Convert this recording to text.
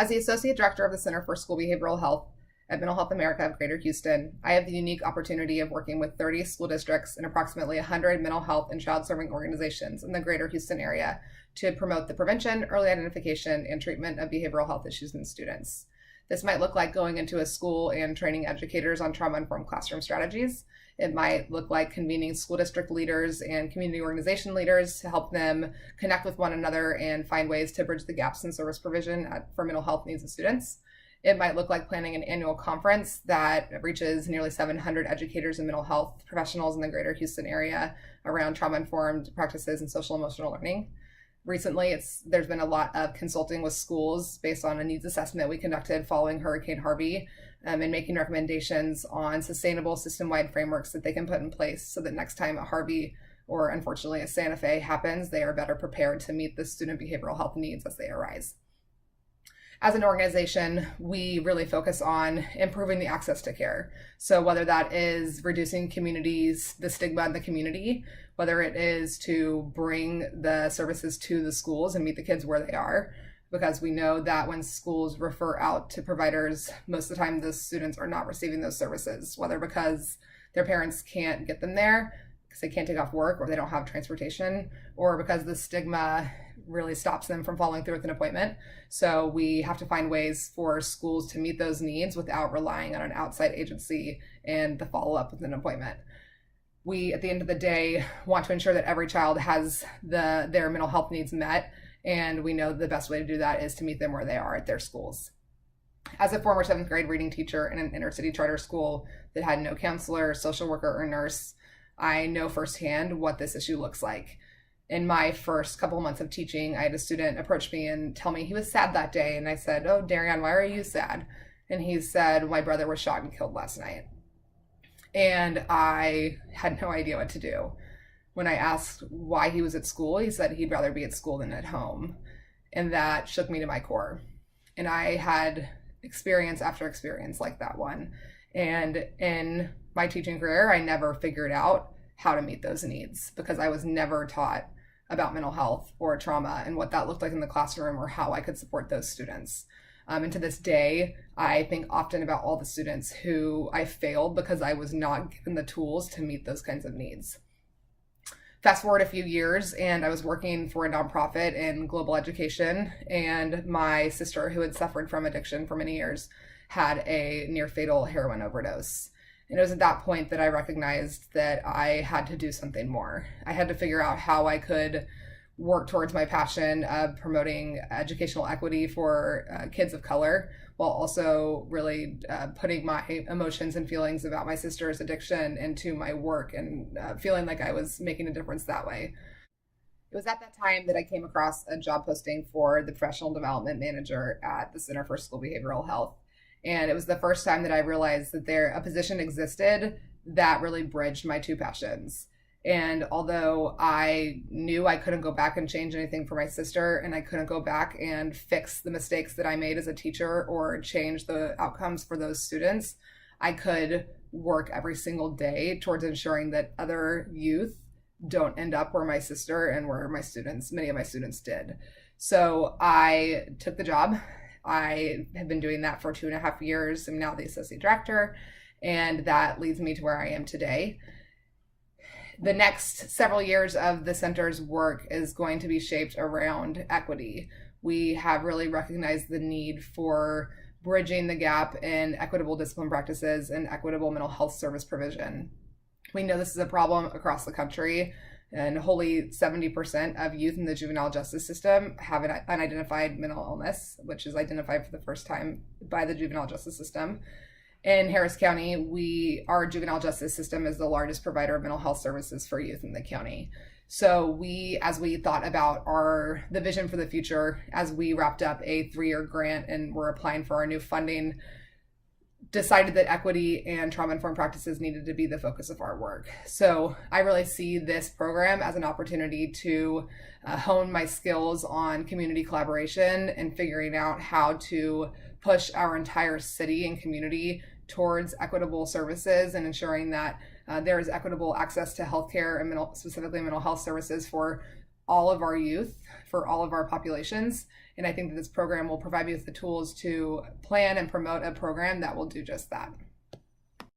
As the Associate Director of the Center for School Behavioral Health at Mental Health America of Greater Houston, I have the unique opportunity of working with 30 school districts and approximately 100 mental health and child-serving organizations in the Greater Houston area to promote the prevention, early identification, and treatment of behavioral health issues in students. This might look like going into a school and training educators on trauma-informed classroom strategies. It might look like convening school district leaders and community organization leaders to help them connect with one another and find ways to bridge the gaps in service provision for mental health needs of students. It might look like planning an annual conference that reaches nearly 700 educators and mental health professionals in the Greater Houston area around trauma-informed practices and social emotional learning. Recently, there's been a lot of consulting with schools based on a needs assessment we conducted following Hurricane Harvey, and making recommendations on sustainable system-wide frameworks that they can put in place so that next time a Harvey or unfortunately a Santa Fe happens, they are better prepared to meet the student behavioral health needs as they arise. As an organization, we really focus on improving the access to care. So whether that is reducing the stigma in the community, whether it is to bring the services to the schools and meet the kids where they are, because we know that when schools refer out to providers, most of the time the students are not receiving those services, whether because their parents can't get them there, because they can't take off work or they don't have transportation, or because the stigma really stops them from following through with an appointment. So we have to find ways for schools to meet those needs without relying on an outside agency and the follow-up with an appointment. We, at the end of the day, want to ensure that every child has their mental health needs met, and we know the best way to do that is to meet them where they are at their schools. As a former 7th grade reading teacher in an inner city charter school that had no counselor, social worker, or nurse, I know firsthand what this issue looks like. In my first couple of months of teaching, I had a student approach me and tell me he was sad that day. And I said, "Oh, Darian, why are you sad?" And he said, "My brother was shot and killed last night." And I had no idea what to do. When I asked why he was at school, he said he'd rather be at school than at home. And that shook me to my core. And I had experience after experience like that one. And in my teaching career, I never figured out how to meet those needs because I was never taught about mental health or trauma and what that looked like in the classroom or how I could support those students. And to this day, I think often about all the students who I failed because I was not given the tools to meet those kinds of needs. Fast forward a few years, and I was working for a nonprofit in global education, and my sister, who had suffered from addiction for many years, had a near fatal heroin overdose. And it was at that point that I recognized that I had to do something more. I had to figure out how I could work towards my passion of promoting educational equity for kids of color, while also really putting my emotions and feelings about my sister's addiction into my work and feeling like I was making a difference that way. It was at that time that I came across a job posting for the professional development manager at the Center for School Behavioral Health. And it was the first time that I realized that a position existed that really bridged my two passions. And although I knew I couldn't go back and change anything for my sister, and I couldn't go back and fix the mistakes that I made as a teacher or change the outcomes for those students, I could work every single day towards ensuring that other youth don't end up where my sister and where many of my students did. So I took the job. I have been doing that for 2.5 years. I'm now the associate director, and that leads me to where I am today. The next several years of the center's work is going to be shaped around equity. We have really recognized the need for bridging the gap in equitable discipline practices and equitable mental health service provision. We know this is a problem across the country, and wholly 70% of youth in the juvenile justice system have an unidentified mental illness, which is identified for the first time by the juvenile justice system. In Harris County, our juvenile justice system is the largest provider of mental health services for youth in the county. So as we thought about the vision for the future, as we wrapped up a 3-year grant and were applying for our new funding, decided that equity and trauma-informed practices needed to be the focus of our work. So I really see this program as an opportunity to hone my skills on community collaboration and figuring out how to push our entire city and community towards equitable services and ensuring that there is equitable access to healthcare and specifically mental health services for all of our youth, for all of our populations. And I think that this program will provide you with the tools to plan and promote a program that will do just that.